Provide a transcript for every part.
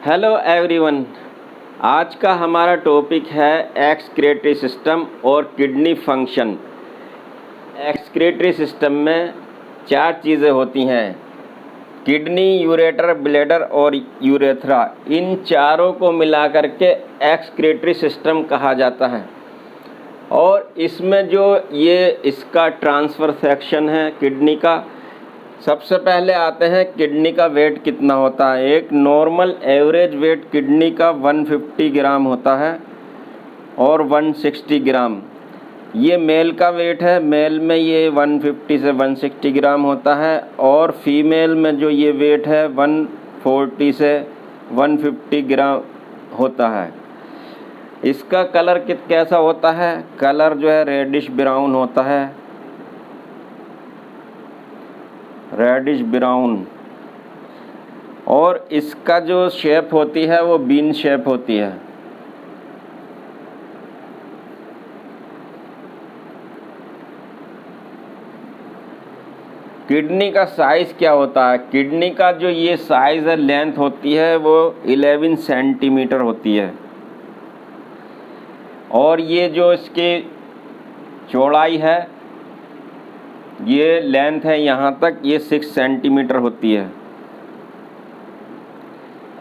Hello everyone. आज का हमारा टॉपिक है एक्सक्रीटरी सिस्टम और किडनी फंक्शन। एक्सक्रीटरी सिस्टम में चार चीज़ें होती हैं: किडनी, यूरेटर, ब्लैडर और यूरेथ्रा। इन चारों को मिलाकर के एक्सक्रीटरी सिस्टम कहा जाता है। और इसमें जो इसका ट्रांसफर सेक्शन है किडनी का, सबसे पहले आते हैं किडनी का वेट कितना होता है। एक नॉर्मल एवरेज वेट किडनी का 150 ग्राम होता है और 160 ग्राम ये मेल का वेट है। मेल में ये 150 से 160 ग्राम होता है और फीमेल में जो ये वेट है 140 से 150 ग्राम होता है। इसका कलर कैसा होता है? कलर जो है रेडिश ब्राउन होता है, रेडिश ब्राउन। और इसका जो शेप होती है वो बीन शेप होती है। किडनी का साइज़ क्या होता है? किडनी का जो ये साइज़ है, लेंथ होती है वो 11 सेंटीमीटर होती है। और ये जो इसकी चौड़ाई है, ये लेंथ है यहाँ तक, ये 6 सेंटीमीटर होती है।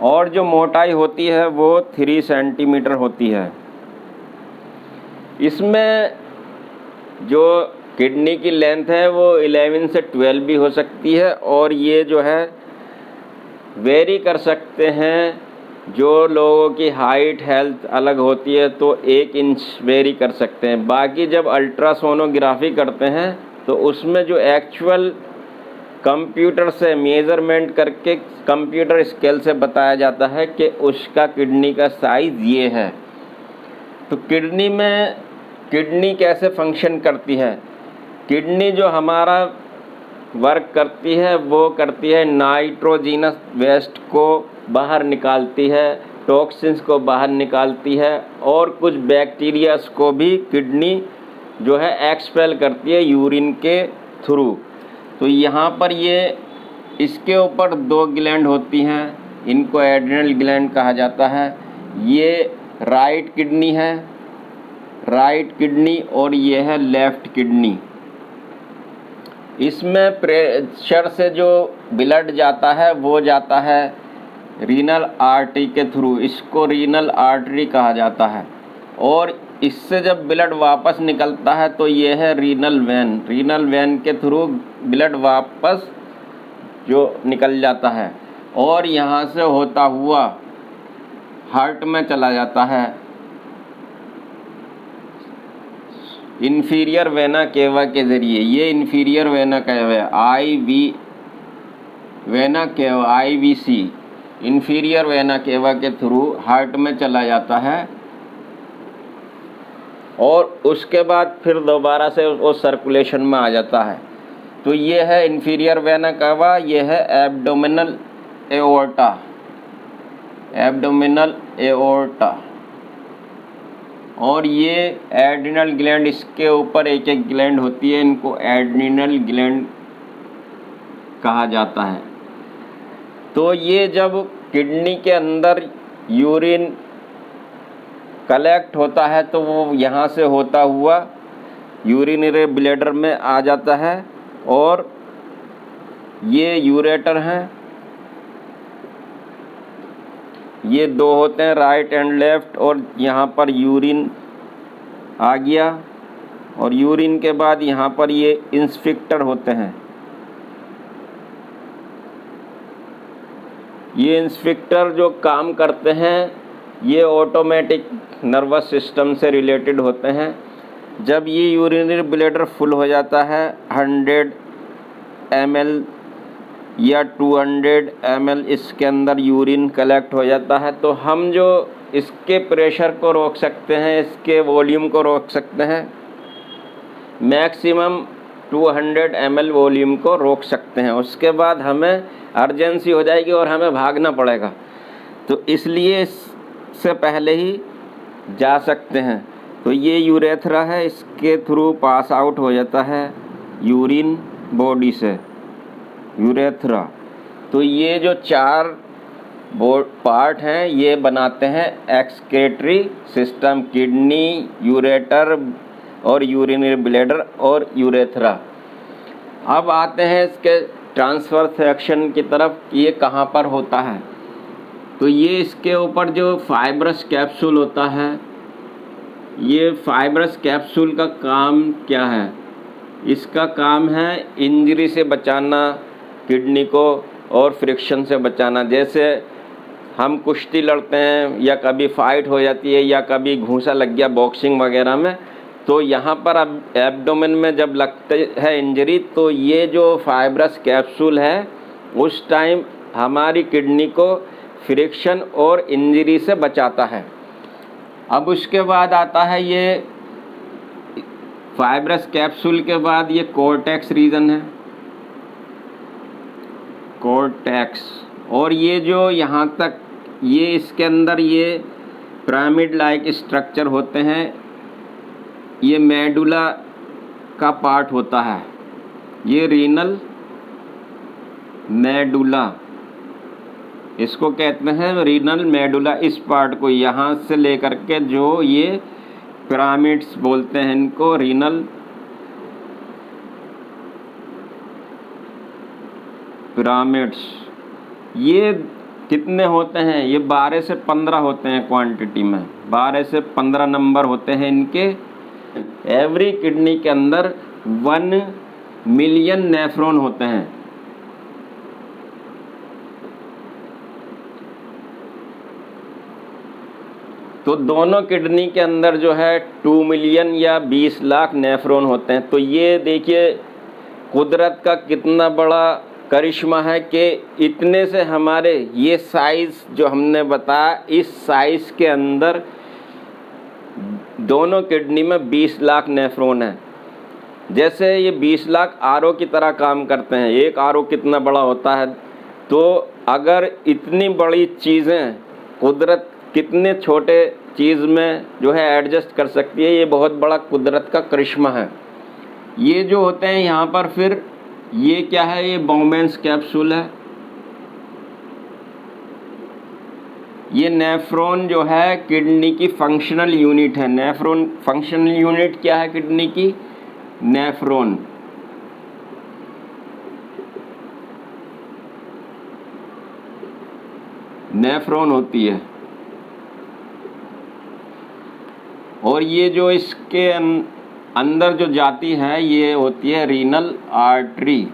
और जो मोटाई होती है वो 3 सेंटीमीटर होती है। इसमें जो किडनी की लेंथ है वो 11 से 12 भी हो सकती है। और ये जो है वेरी कर सकते हैं। जो लोगों की हाइट हेल्थ अलग होती है तो 1 इंच वेरी कर सकते हैं। बाकी जब अल्ट्रासोनोग्राफी करते हैं तो उसमें जो एक्चुअल कंप्यूटर से मेज़रमेंट करके कंप्यूटर स्केल से बताया जाता है कि उसका किडनी का साइज़ ये है। तो किडनी कैसे फंक्शन करती है? किडनी जो हमारा वर्क करती है वो करती है नाइट्रोजिनस वेस्ट को बाहर निकालती है, टॉक्सिन्स को बाहर निकालती है और कुछ बैक्टीरियाज को भी किडनी जो है एक्सपेल करती है यूरिन के थ्रू। तो यहाँ पर इसके ऊपर 2 ग्लैंड होती हैं, इनको एड्रिनल ग्लैंड कहा जाता है। ये राइट किडनी है, राइट किडनी, और ये है लेफ़्ट किडनी। इसमें प्रेशर से जो ब्लड जाता है वो जाता है रीनल आर्टरी के थ्रू, इसको रीनल आर्टरी कहा जाता है। और इससे जब ब्लड वापस निकलता है तो ये है रीनल वेन। रीनल वेन के थ्रू ब्लड वापस जो निकल जाता है और यहाँ से होता हुआ हार्ट में चला जाता है इन्फीरियर वेना केवा के ज़रिए। ये इन्फीरियर वेना केवा है, vena cava IVC, inferior vena cava के थ्रू हार्ट में चला जाता है। और उसके बाद फिर दोबारा से वो सर्कुलेशन में आ जाता है। तो ये है इन्फीरियर वेना केवा, ये है एब्डोमिनल एओर्टा, एब्डोमिनल एओर्टा। और ये एड्रिनल ग्लैंड, इसके ऊपर एक एक ग्लैंड होती है, इनको एड्रिनल ग्लैंड कहा जाता है। तो ये जब किडनी के अंदर यूरिन कलेक्ट होता है तो वो यहाँ से होता हुआ यूरिनरी ब्लैडर में आ जाता है। और ये यूरेटर हैं, ये 2 होते हैं, राइट एंड लेफ़्ट। और यहाँ पर यूरिन आ गया और यूरिन के बाद यहाँ पर ये इंस्फिक्टर होते हैं। ये इंस्फिक्टर जो काम करते हैं ये ऑटोमेटिक नर्वस सिस्टम से रिलेटेड होते हैं। जब ये यूरिनरी ब्लैडर फुल हो जाता है 100 ml या 200 ml इसके अंदर यूरिन कलेक्ट हो जाता है, तो हम जो इसके प्रेशर को रोक सकते हैं, इसके वॉल्यूम को रोक सकते हैं, मैक्सिमम 200 ml वॉल्यूम को रोक सकते हैं। उसके बाद हमें अर्जेंसी हो जाएगी और हमें भागना पड़ेगा, तो इसलिए इससे पहले ही जा सकते हैं। तो ये यूरेथ्रा है, इसके थ्रू पास आउट हो जाता है यूरिन बॉडी से, यूरेथ्रा। तो ये जो 4 पार्ट हैं, ये बनाते हैं एक्सक्रीटरी सिस्टम, किडनी, यूरेटर और यूरिनरी ब्लैडर और यूरेथ्रा। अब आते हैं इसके ट्रांसफर सेक्शन की तरफ कि ये कहाँ पर होता है। तो ये इसके ऊपर जो फाइब्रस कैप्सूल होता है, ये फाइब्रस कैप्सूल का काम क्या है? इसका काम है इंजरी से बचाना किडनी को और फ्रिक्शन से बचाना। जैसे हम कुश्ती लड़ते हैं या कभी फाइट हो जाती है या कभी घूंसा लग गया बॉक्सिंग वगैरह में, तो यहाँ पर अब एब्डोमेन में जब लगते है इंजरी, तो ये जो फाइब्रस कैप्सूल है उस टाइम हमारी किडनी को फ्रिक्शन और इंजरी से बचाता है। अब उसके बाद आता है ये फाइब्रस कैप्सूल के बाद ये कोर्टेक्स रीजन है, कोर्टेक्स। और ये जो यहाँ तक ये इसके अंदर ये पिरामिड लाइक स्ट्रक्चर होते हैं, ये मेडुला का पार्ट होता है, ये रीनल मेडुला इसको कहते हैं, रीनल मेडुला। इस पार्ट को यहाँ से लेकर के जो ये पिरामिड्स बोलते हैं इनको, रीनल पिरामिड्स। ये कितने होते हैं? ये 12 से 15 होते हैं क्वांटिटी में, 12 से 15 नंबर होते हैं इनके। एवरी किडनी के अंदर 1 मिलियन नेफ्रॉन होते हैं। तो दोनों किडनी के अंदर जो है 2 मिलियन या 20 लाख नेफ्रॉन होते हैं। तो ये देखिए कुदरत का कितना बड़ा करिश्मा है कि इतने से हमारे ये साइज़ जो हमने बताया, इस साइज़ के अंदर दोनों किडनी में 20 लाख नेफ्रॉन है। जैसे ये 20 लाख आरओ की तरह काम करते हैं। एक आरओ कितना बड़ा होता है, तो अगर इतनी बड़ी चीज़ें कुदरत कितने छोटे चीज़ में जो है एडजस्ट कर सकती है, ये बहुत बड़ा कुदरत का करिश्मा है। ये जो होते हैं यहाँ पर, फिर ये क्या है? ये बाउमेंस कैप्सूल है। ये नेफ्रॉन जो है किडनी की फंक्शनल यूनिट है। नेफ्रॉन फंक्शनल यूनिट क्या है किडनी की? नेफ्रॉन। नेफ्रॉन होती है। और ये जो इसके अंदर जो जाती है, ये होती है रीनल आर्टरी।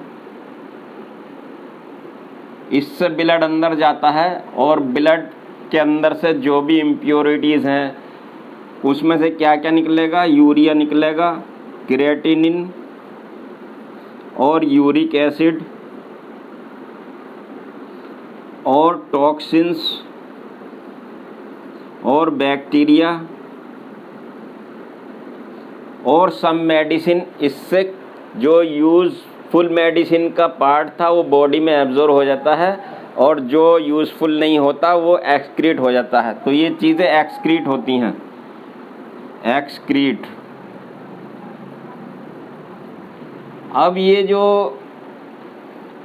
इससे ब्लड अंदर जाता है और ब्लड के अंदर से जो भी इम्प्योरिटीज़ हैं उसमें से क्या क्या निकलेगा? यूरिया निकलेगा, क्रिएटिनिन और यूरिक एसिड और टॉक्सिन्स और बैक्टीरिया और सम मेडिसिन। इससे जो यूज़फुल मेडिसिन का पार्ट था वो बॉडी में एब्जॉर्ब हो जाता है और जो यूज़फुल नहीं होता वो एक्सक्रीट हो जाता है। तो ये चीज़ें एक्सक्रीट होती हैं, एक्सक्रीट। अब ये जो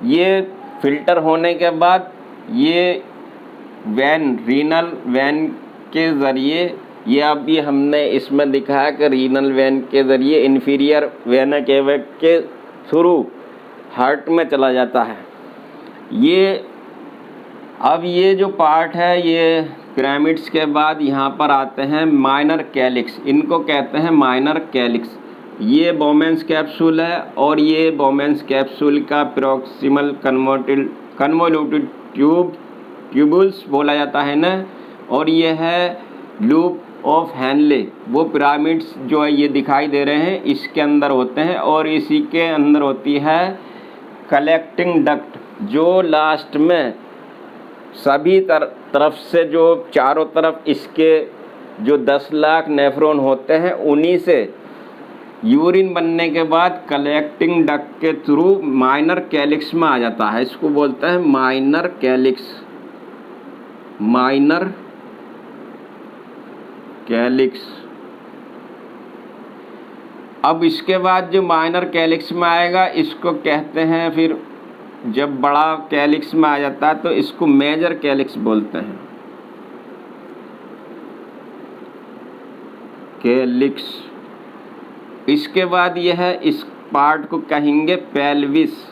ये फिल्टर होने के बाद ये वैन, रीनल वैन के ज़रिए, ये अभी हमने इसमें दिखाया कि रीनल वैन के ज़रिए इन्फीरियर वेना केवा के थ्रू हार्ट में चला जाता है। ये अब ये जो पार्ट है, ये पिरामिड्स के बाद यहाँ पर आते हैं माइनर कैलिक्स। इनको कहते हैं माइनर कैलिक्स। ये बाउमेंस कैप्सूल है और ये बाउमेंस कैप्सूल का प्रॉक्सिमल कन्वोल्यूटेड ट्यूबुल्स बोला जाता है ना। और ये है लूप ऑफ हैनले। वो पिरामिड्स जो है ये दिखाई दे रहे हैं, इसके अंदर होते हैं। और इसी के अंदर होती है कलेक्टिंग डक्ट, जो लास्ट में सभी तरफ से जो चारों तरफ इसके जो 10 लाख नेफ्रॉन होते हैं, उन्हीं से यूरिन बनने के बाद कलेक्टिंग डक्ट के थ्रू माइनर कैलिक्स में आ जाता है। इसको बोलते हैं माइनर कैलिक्स, माइनर कैलिक्स। अब इसके बाद जो माइनर कैलिक्स में आएगा, इसको कहते हैं फिर जब बड़ा कैलिक्स में आ जाता है तो इसको मेजर कैलिक्स बोलते हैं, कैलिक्स। इसके बाद यह है, इस पार्ट को कहेंगे पेल्विस।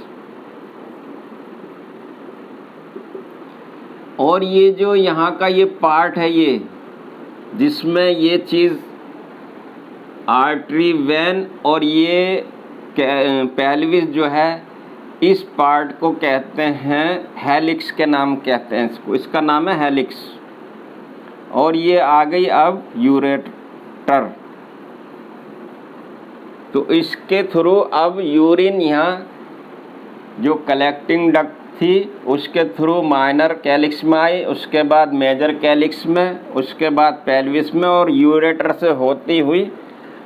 और ये जो यहाँ का ये पार्ट है, ये जिसमें ये चीज़ आर्टरी, वेन और ये पेल्विस जो है, इस पार्ट को कहते हैं हेलिक्स के नाम कहते हैं इसको, इसका नाम है हेलिक्स। और ये आ गई अब यूरेटर। तो इसके थ्रू अब यूरिन यहाँ जो कलेक्टिंग डक्ट थी उसके थ्रू माइनर कैलिक्स में आई, उसके बाद मेजर कैलिक्स में, उसके बाद पेल्विस में, और यूरेटर से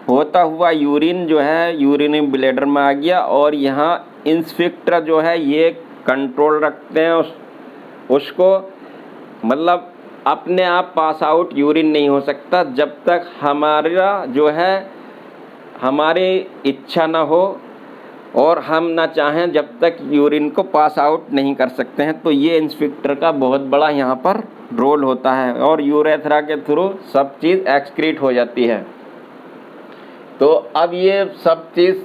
होता हुआ यूरिन जो है यूरिनरी ब्लैडर में आ गया। और यहाँ इंस्फिक्टर जो है ये कंट्रोल रखते हैं उसको, मतलब अपने आप पास आउट यूरिन नहीं हो सकता जब तक हमारा जो है हमारी इच्छा ना हो और हम ना चाहें, जब तक यूरिन को पास आउट नहीं कर सकते हैं। तो ये इंस्फिक्टर का बहुत बड़ा यहाँ पर रोल होता है और यूरेथ्रा के थ्रू सब चीज़ एक्सक्रीट हो जाती है। तो अब ये सब चीज़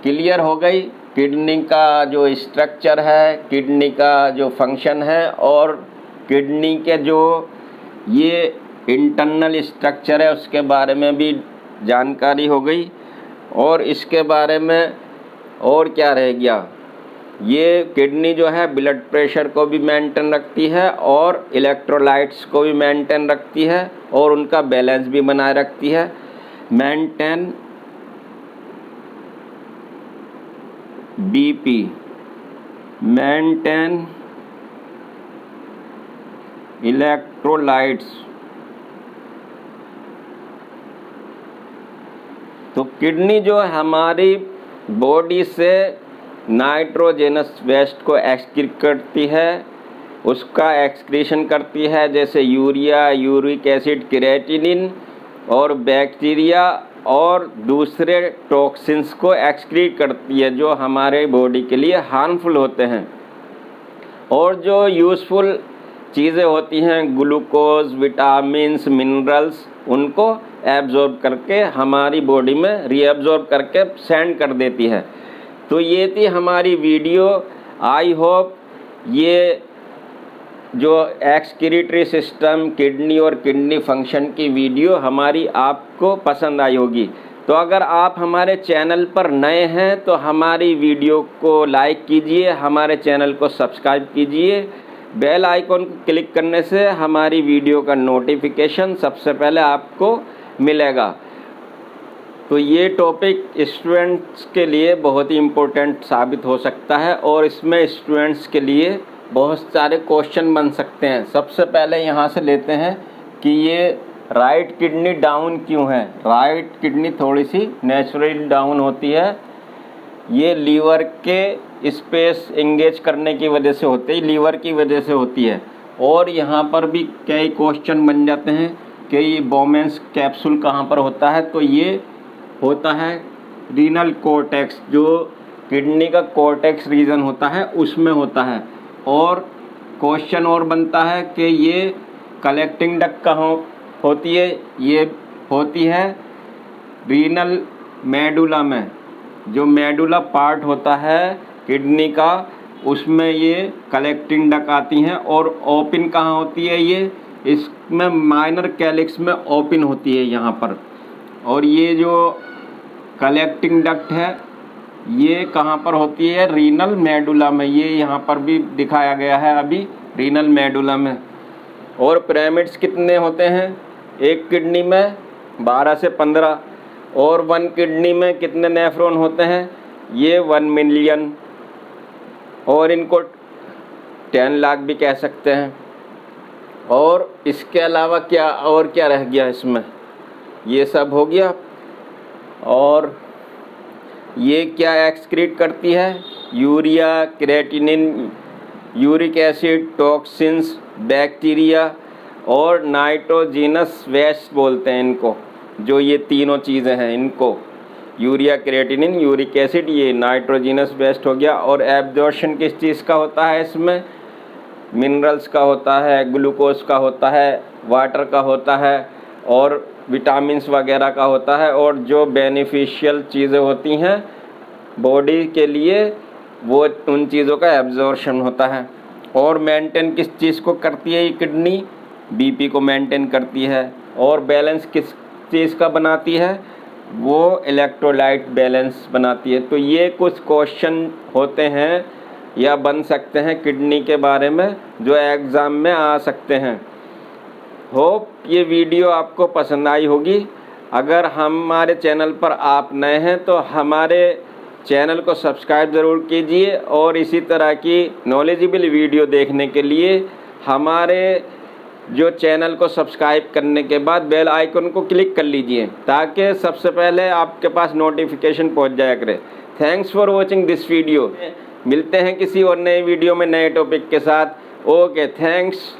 क्लियर हो गई, किडनी का जो स्ट्रक्चर है, किडनी का जो फंक्शन है और किडनी के जो ये इंटरनल स्ट्रक्चर है उसके बारे में भी जानकारी हो गई। और इसके बारे में और क्या रह गया, ये किडनी जो है ब्लड प्रेशर को भी मेंटेन रखती है और इलेक्ट्रोलाइट्स को भी मेंटेन रखती है और उनका बैलेंस भी बनाए रखती है। Maintain BP, maintain electrolytes. तो किडनी जो हमारी बॉडी से नाइट्रोजेनस वेस्ट को एक्सक्रीट करती है, उसका एक्सक्रीशन करती है, जैसे यूरिया, यूरिक एसिड, क्रिएटिनिन और बैक्टीरिया और दूसरे टॉक्सिन्स को एक्सक्रीट करती है जो हमारे बॉडी के लिए हार्मफुल होते हैं। और जो यूज़फुल चीज़ें होती हैं, ग्लूकोज, विटामिन्स, मिनरल्स, उनको एब्जॉर्ब करके हमारी बॉडी में रीअब्जॉर्ब करके सेंड कर देती है। तो ये थी हमारी वीडियो। आई होप ये जो एक्सक्रीटरी सिस्टम, किडनी और किडनी फंक्शन की वीडियो हमारी आपको पसंद आई होगी। तो अगर आप हमारे चैनल पर नए हैं तो हमारी वीडियो को लाइक कीजिए, हमारे चैनल को सब्सक्राइब कीजिए। बेल आइकॉन को क्लिक करने से हमारी वीडियो का नोटिफिकेशन सबसे पहले आपको मिलेगा। तो ये टॉपिक स्टूडेंट्स के लिए बहुत ही इम्पोर्टेंट साबित हो सकता है और इसमें स्टूडेंट्स के लिए बहुत सारे क्वेश्चन बन सकते हैं। सबसे पहले यहाँ से लेते हैं कि ये राइट किडनी डाउन क्यों है। राइट किडनी थोड़ी सी नेचुरली डाउन होती है, ये लीवर के स्पेस एंगेज करने की वजह से होती है, लीवर की वजह से होती है। और यहाँ पर भी कई क्वेश्चन बन जाते हैं कि ये बोमेन्स कैप्सूल कहाँ पर होता है। तो ये होता है रीनल कॉर्टेक्स, जो किडनी का कॉर्टेक्स रीजन होता है उसमें होता है। और क्वेश्चन और बनता है कि ये कलेक्टिंग डक्ट कहाँ होती है, ये होती है रीनल मेडुला में। जो मेडुला पार्ट होता है किडनी का, उसमें ये कलेक्टिंग डक्ट आती हैं। और ओपन कहाँ होती है, ये इसमें माइनर कैलिक्स में ओपन होती है यहाँ पर। और ये जो कलेक्टिंग डक्ट है ये कहाँ पर होती है, रीनल मेडुला में। ये यहाँ पर भी दिखाया गया है अभी, रीनल मेडुला में। और पिरामिड्स कितने होते हैं, एक किडनी में 12 से 15। और 1 किडनी में कितने नेफ्रॉन होते हैं, ये 1 मिलियन, और इनको 10 लाख भी कह सकते हैं। और इसके अलावा क्या और क्या रह गया इसमें, ये सब हो गया। और ये क्या एक्सक्रीट करती है, urea, creatinine, uric acid, toxins, bacteria और नाइट्रोजेनस वेस्ट बोलते हैं इनको। जो ये तीनों चीज़ें हैं इनको यूरिया, क्रिएटिनिन, यूरिक एसिड, ये नाइट्रोजिनस वेस्ट हो गया। और एब्जॉर्प्शन किस चीज़ का होता है इसमें? मिनरल्स का होता है, ग्लूकोज का होता है, वाटर का होता है और विटामिन्स वगैरह का होता है। और जो बेनिफिशियल चीज़ें होती हैं बॉडी के लिए वो उन चीज़ों का एब्जॉर्प्शन होता है। और मेंटेन किस चीज़ को करती है ये किडनी? बीपी को मेंटेन करती है। और बैलेंस किस चीज़ का बनाती है? वो इलेक्ट्रोलाइट बैलेंस बनाती है। तो ये कुछ क्वेश्चन होते हैं या बन सकते हैं किडनी के बारे में जो एग्ज़ाम में आ सकते हैं। होप ये वीडियो आपको पसंद आई होगी। अगर हमारे चैनल पर आप नए हैं तो हमारे चैनल को सब्सक्राइब ज़रूर कीजिए और इसी तरह की नॉलेजेबल वीडियो देखने के लिए हमारे जो चैनल को सब्सक्राइब करने के बाद बेल आइकन को क्लिक कर लीजिए ताकि सबसे पहले आपके पास नोटिफिकेशन पहुंच जाया करे। Thanks for watching this video. मिलते हैं किसी और नए वीडियो में नए टॉपिक के साथ। Okay, thanks.